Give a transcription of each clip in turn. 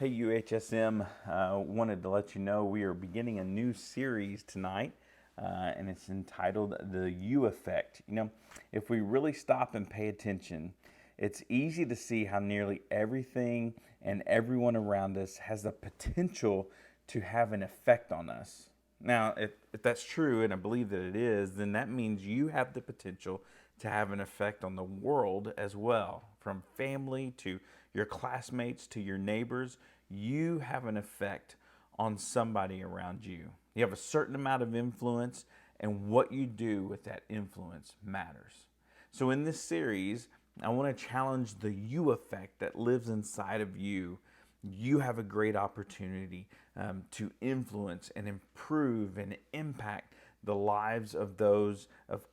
Hey UHSM, wanted to let you know we are beginning a new series tonight, and it's entitled The U Effect. You know, if we really stop and pay attention, it's easy to see how nearly everything and everyone around us has the potential to have an effect on us. Now, if that's true, and I believe that it is, then that means you have the potential to have an effect on the world as well. From family to your classmates to your neighbors, you have an effect on somebody around you. You have a certain amount of influence, and what you do with that influence matters. So in this series, I want to challenge the you effect that lives inside of you. You have a great opportunity to influence and improve and impact the lives of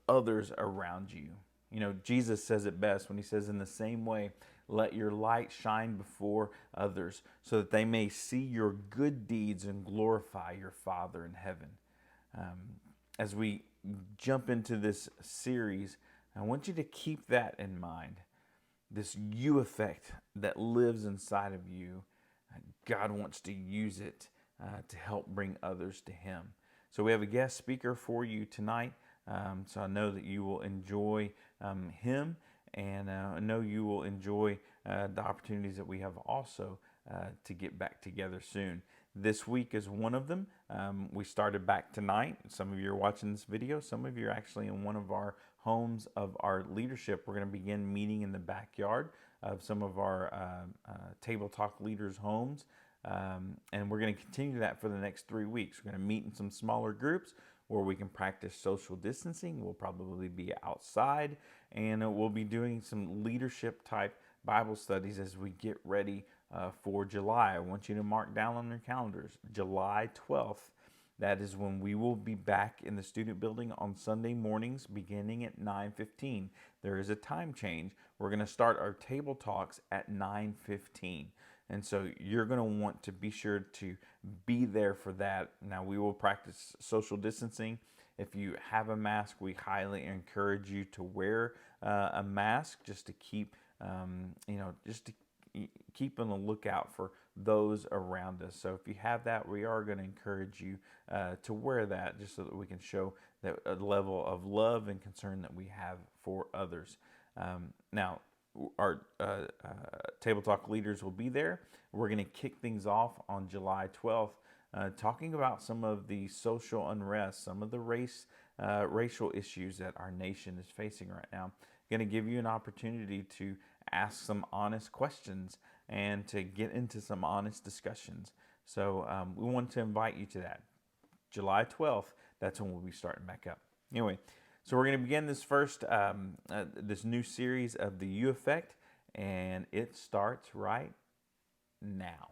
others around you. You know, Jesus says it best when he says, in the same way, let your light shine before others so that they may see your good deeds and glorify your Father in heaven. As we jump into this series, I want you to keep that in mind. This you effect that lives inside of you, God wants to use it to help bring others to Him. So we have a guest speaker for you tonight. So I know that you will enjoy him, and I know you will enjoy the opportunities that we have also to get back together soon. This week is one of them. We started back tonight. Some of you are watching this video. Some of you are actually in one of our homes of our leadership. We're going to begin meeting in the backyard of some of our Table Talk leaders' homes. And we're going to continue that for the next 3 weeks. We're going to meet in some smaller groups where we can practice social distancing. We'll probably be outside, and we'll be doing some leadership type Bible studies as we get ready for July. I want you to mark down on your calendars, July 12th. That is when we will be back in the student building on Sunday mornings beginning at 9:15. There is a time change. We're going to start our table talks at 9:15. And so you're going to want to be sure to be there for that. Now, we will practice social distancing. If you have a mask, we highly encourage you to wear a mask just to keep, just to keep on the lookout for those around us. So if you have that, we are going to encourage you to wear that just so that we can show that a level of love and concern that we have for others. Now, our Table Talk leaders will be there. We're going to kick things off on July 12th, talking about some of the social unrest, some of the racial issues that our nation is facing right now. Going to give you an opportunity to ask some honest questions and to get into some honest discussions. So we want to invite you to that. July 12th, that's when we'll be starting back up. Anyway, so we're going to begin this this new series of the U Effect, and it starts right now.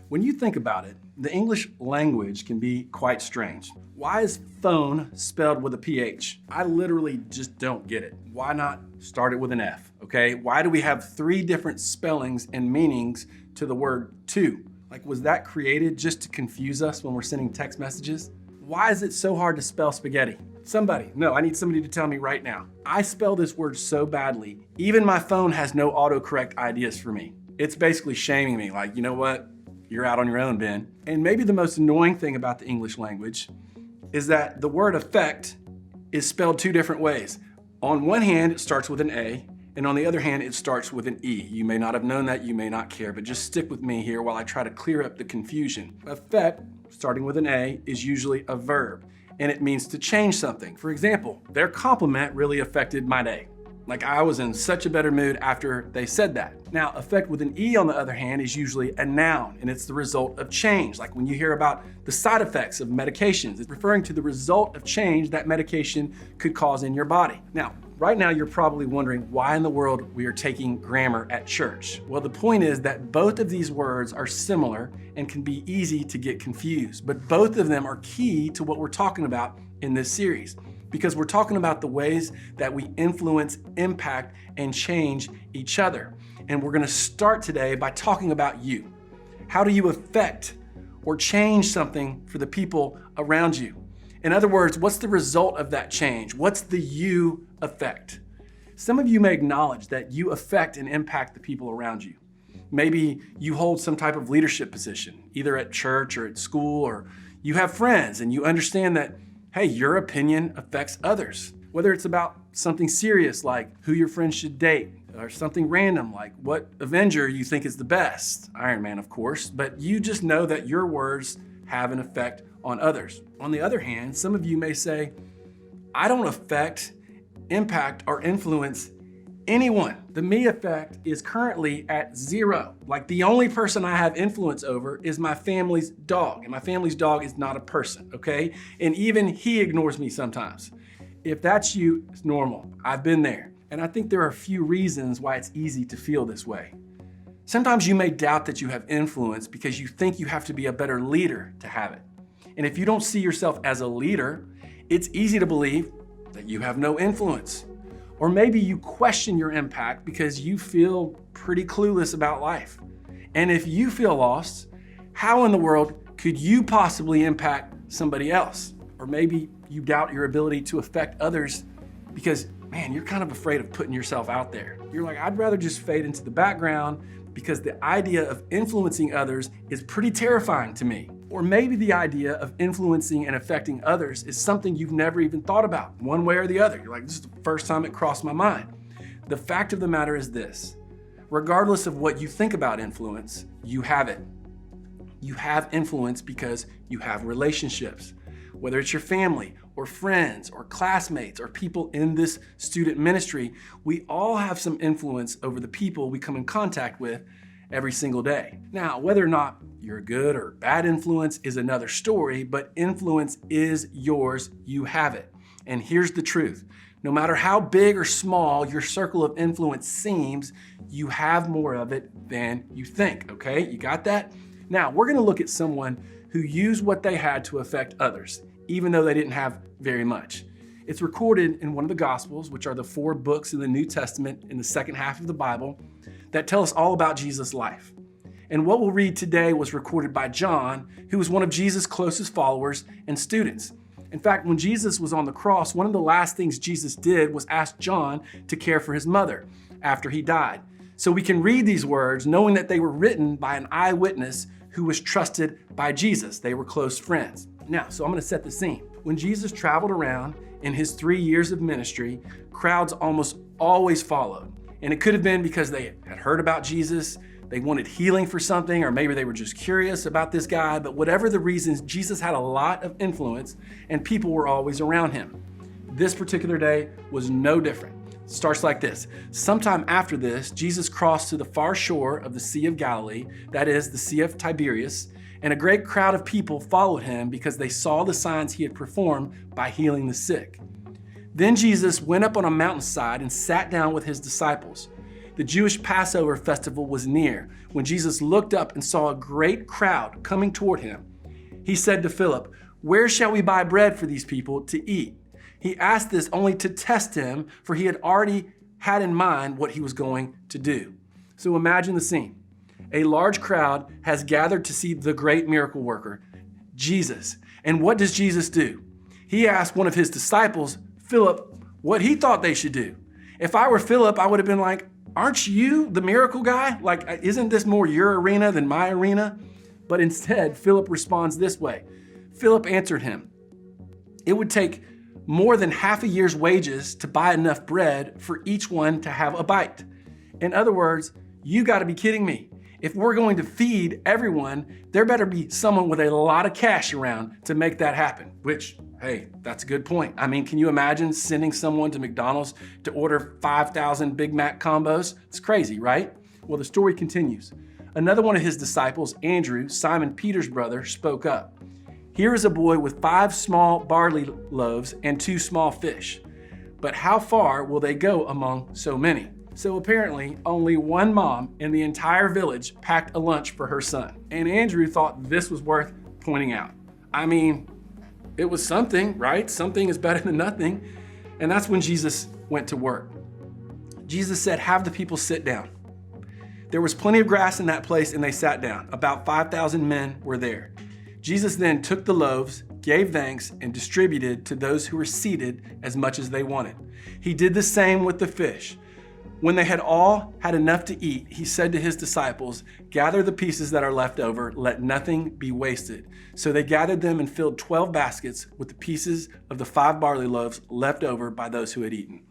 When you think about it, the English language can be quite strange. Why is phone spelled with a PH? I literally just don't get it. Why not start it with an F, okay? Why do we have 3 different spellings and meanings to the word to? Like, was that created just to confuse us when we're sending text messages? Why is it so hard to spell spaghetti? I need somebody to tell me right now. I spell this word so badly, even my phone has no autocorrect ideas for me. It's basically shaming me, like, you know what? You're out on your own, Ben. And maybe the most annoying thing about the English language is that the word effect is spelled 2 different ways. On one hand, it starts with an A, and on the other hand, it starts with an E. You may not have known that, you may not care, but just stick with me here while I try to clear up the confusion. Effect, starting with an A, is usually a verb, and it means to change something. For example, their compliment really affected my day. Like I was in such a better mood after they said that. Now, affect with an E on the other hand is usually a noun, and it's the result of change. Like when you hear about the side effects of medications, it's referring to the result of change that medication could cause in your body. Now, right now you're probably wondering why in the world we are taking grammar at church. Well, the point is that both of these words are similar and can be easy to get confused, but both of them are key to what we're talking about in this series, because we're talking about the ways that we influence, impact, and change each other. And we're gonna start today by talking about you. How do you affect or change something for the people around you? In other words, what's the result of that change? What's the you effect? Some of you may acknowledge that you affect and impact the people around you. Maybe you hold some type of leadership position, either at church or at school, or you have friends and you understand that, hey, your opinion affects others. Whether it's about something serious like who your friends should date, or something random like what Avenger you think is the best, Iron Man of course, but you just know that your words have an effect on others. On the other hand, some of you may say, I don't affect, impact, or influence anyone. The me effect is currently at 0. Like the only person I have influence over is my family's dog, and my family's dog is not a person, okay? And even he ignores me sometimes. If that's you, it's normal. I've been there. And I think there are a few reasons why it's easy to feel this way. Sometimes you may doubt that you have influence because you think you have to be a better leader to have it. And if you don't see yourself as a leader, it's easy to believe that you have no influence. Or maybe you question your impact because you feel pretty clueless about life. And if you feel lost, how in the world could you possibly impact somebody else? Or maybe you doubt your ability to affect others because, man, you're kind of afraid of putting yourself out there. You're like, I'd rather just fade into the background because the idea of influencing others is pretty terrifying to me. Or maybe the idea of influencing and affecting others is something you've never even thought about, one way or the other. You're like, this is the first time it crossed my mind. The fact of the matter is this: regardless of what you think about influence, you have it. You have influence because you have relationships. Whether it's your family or friends or classmates or people in this student ministry, we all have some influence over the people we come in contact with every single day. Now, whether or not you're a good or bad influence is another story, but influence is yours, you have it. And here's the truth: no matter how big or small your circle of influence seems, you have more of it than you think, okay? You got that? Now, we're gonna look at someone who used what they had to affect others, even though they didn't have very much. It's recorded in one of the Gospels, which are the 4 books in the New Testament in the second half of the Bible, that tell us all about Jesus' life. And what we'll read today was recorded by John, who was one of Jesus' closest followers and students. In fact, when Jesus was on the cross, one of the last things Jesus did was ask John to care for his mother after he died. So we can read these words knowing that they were written by an eyewitness who was trusted by Jesus. They were close friends. Now, so I'm gonna set the scene. When Jesus traveled around in his 3 years of ministry, crowds almost always followed. And it could have been because they had heard about Jesus, they wanted healing for something, or maybe they were just curious about this guy. But whatever the reasons, Jesus had a lot of influence and people were always around him. This particular day was no different. It starts like this. Sometime after this, Jesus crossed to the far shore of the Sea of Galilee, that is the Sea of Tiberias, and a great crowd of people followed him because they saw the signs he had performed by healing the sick. Then Jesus went up on a mountainside and sat down with his disciples. The Jewish Passover festival was near when Jesus looked up and saw a great crowd coming toward him. He said to Philip, "Where shall we buy bread for these people to eat?" He asked this only to test him, for he had already had in mind what he was going to do. So imagine the scene. A large crowd has gathered to see the great miracle worker, Jesus. And what does Jesus do? He asked one of his disciples, Philip, what he thought they should do. If I were Philip, I would have been like, aren't you the miracle guy? Like, isn't this more your arena than my arena? But instead, Philip responds this way. Philip answered him, it would take more than half a year's wages to buy enough bread for each one to have a bite. In other words, you got to be kidding me. If we're going to feed everyone, there better be someone with a lot of cash around to make that happen, which, hey, that's a good point. I mean, can you imagine sending someone to McDonald's to order 5,000 Big Mac combos? It's crazy, right? Well, the story continues. Another one of his disciples, Andrew, Simon Peter's brother, spoke up. Here is a boy with 5 small barley loaves and 2 small fish. But how far will they go among so many? So apparently, only one mom in the entire village packed a lunch for her son. And Andrew thought this was worth pointing out. I mean, it was something, right? Something is better than nothing. And that's when Jesus went to work. Jesus said, have the people sit down. There was plenty of grass in that place and they sat down. About 5,000 men were there. Jesus then took the loaves, gave thanks, and distributed to those who were seated as much as they wanted. He did the same with the fish. When they had all had enough to eat, he said to his disciples, gather the pieces that are left over, let nothing be wasted. So they gathered them and filled 12 baskets with the pieces of the 5 barley loaves left over by those who had eaten.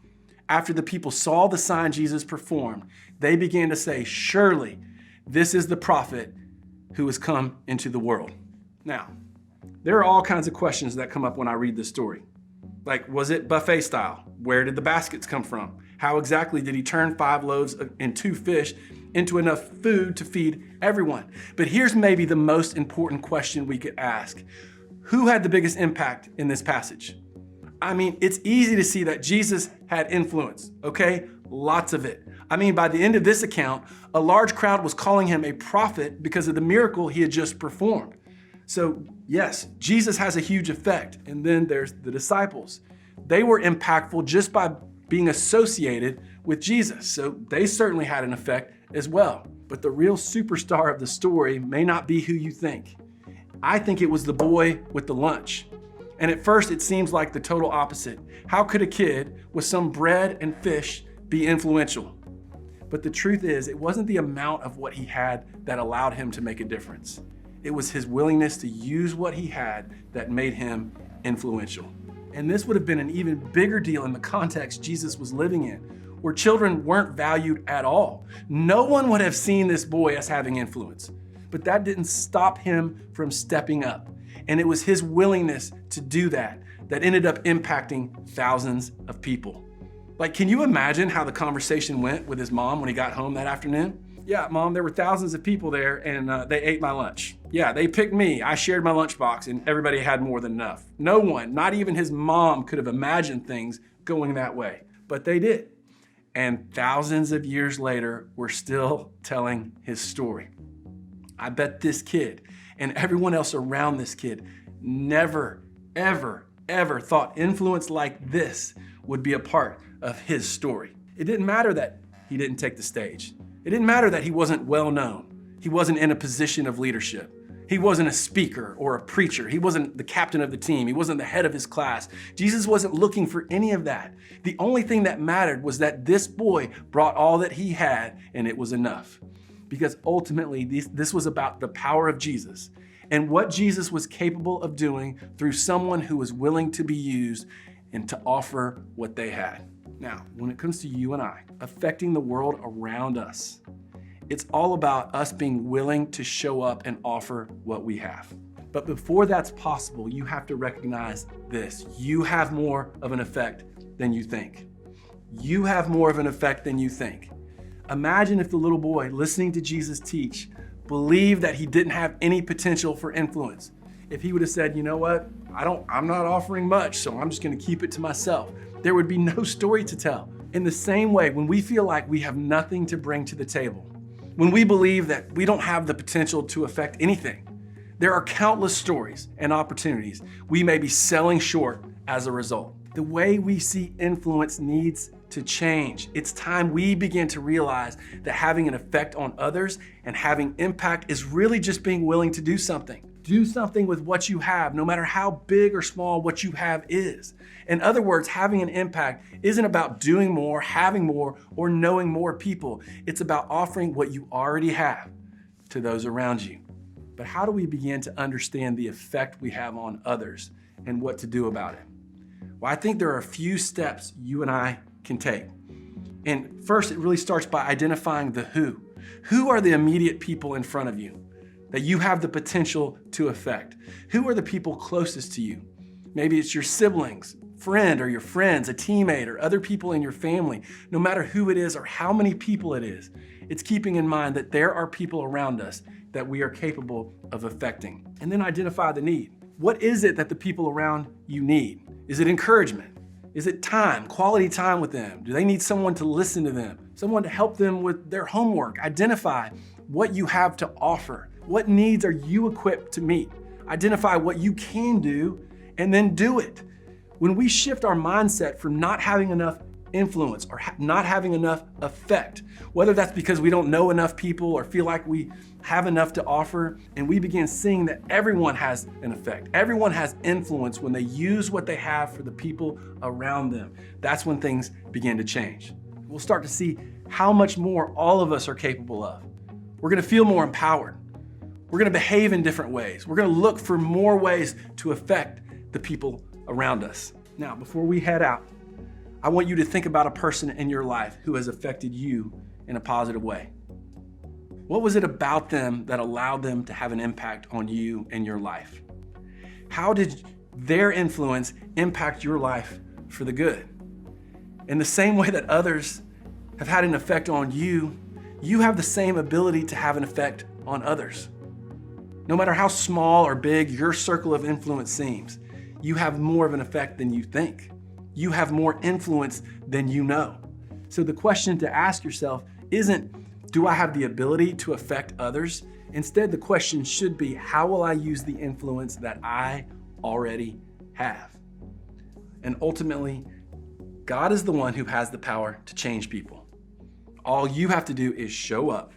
After the people saw the sign Jesus performed, they began to say, surely this is the prophet who has come into the world. Now, there are all kinds of questions that come up when I read this story. Like, was it buffet style? Where did the baskets come from? How exactly did he turn 5 loaves and 2 fish into enough food to feed everyone? But here's maybe the most important question we could ask. Who had the biggest impact in this passage? I mean, it's easy to see that Jesus had influence, okay? Lots of it. I mean, by the end of this account, a large crowd was calling him a prophet because of the miracle he had just performed. So yes, Jesus has a huge effect. And then there's the disciples. They were impactful just by being associated with Jesus. So they certainly had an effect as well. But the real superstar of the story may not be who you think. I think it was the boy with the lunch. And at first it seems like the total opposite. How could a kid with some bread and fish be influential? But the truth is, it wasn't the amount of what he had that allowed him to make a difference. It was his willingness to use what he had that made him influential. And this would have been an even bigger deal in the context Jesus was living in, where children weren't valued at all. No one would have seen this boy as having influence, but that didn't stop him from stepping up. And it was his willingness to do that that ended up impacting thousands of people. Like, can you imagine how the conversation went with his mom when he got home that afternoon? Yeah, Mom, there were thousands of people there and they ate my lunch. Yeah, they picked me. I shared my lunchbox and everybody had more than enough. No one, not even his mom, could have imagined things going that way, but they did. And thousands of years later, we're still telling his story. I bet this kid and everyone else around this kid never, ever, ever thought influence like this would be a part of his story. It didn't matter that he didn't take the stage. It didn't matter that he wasn't well known. He wasn't in a position of leadership. He wasn't a speaker or a preacher. He wasn't the captain of the team. He wasn't the head of his class. Jesus wasn't looking for any of that. The only thing that mattered was that this boy brought all that he had, and it was enough. Because ultimately, this was about the power of Jesus and what Jesus was capable of doing through someone who was willing to be used and to offer what they had. Now, when it comes to you and I, affecting the world around us, it's all about us being willing to show up and offer what we have. But before that's possible, you have to recognize this. You have more of an effect than you think. You have more of an effect than you think. Imagine if the little boy listening to Jesus teach believed that he didn't have any potential for influence. If he would have said, you know what, I'm not offering much, so I'm just gonna keep it to myself. There would be no story to tell. In the same way, when we feel like we have nothing to bring to the table, when we believe that we don't have the potential to affect anything, there are countless stories and opportunities we may be selling short as a result. The way we see influence needs to change. It's time we begin to realize that having an effect on others and having impact is really just being willing to do something. Do something with what you have, no matter how big or small what you have is. In other words, having an impact isn't about doing more, having more, or knowing more people. It's about offering what you already have to those around you. But how do we begin to understand the effect we have on others and what to do about it? Well, I think there are a few steps you and I can take. And first, it really starts by identifying the who. Who are the immediate people in front of you that you have the potential to affect? Who are the people closest to you? Maybe it's your siblings, friend or your friends, a teammate, or other people in your family. No matter who it is or how many people it is, it's keeping in mind that there are people around us that we are capable of affecting. And then identify the need. What is it that the people around you need? Is it encouragement? Is it time, quality time with them? Do they need someone to listen to them? Someone to help them with their homework? Identify what you have to offer. What needs are you equipped to meet? Identify what you can do and then do it. When we shift our mindset from not having enough influence or not having enough effect, whether that's because we don't know enough people or feel like we have enough to offer, and we begin seeing that everyone has an effect, everyone has influence when they use what they have for the people around them, that's when things begin to change. We'll start to see how much more all of us are capable of. We're gonna feel more empowered. We're gonna behave in different ways. We're gonna look for more ways to affect the people around us. Now, before we head out, I want you to think about a person in your life who has affected you in a positive way. What was it about them that allowed them to have an impact on you and your life? How did their influence impact your life for the good? In the same way that others have had an effect on you, you have the same ability to have an effect on others. No matter how small or big your circle of influence seems, you have more of an effect than you think. You have more influence than you know. So the question to ask yourself isn't, do I have the ability to affect others? Instead, the question should be, how will I use the influence that I already have? And ultimately, God is the one who has the power to change people. All you have to do is show up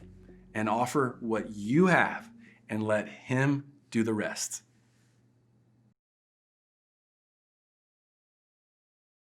and offer what you have and let Him do the rest.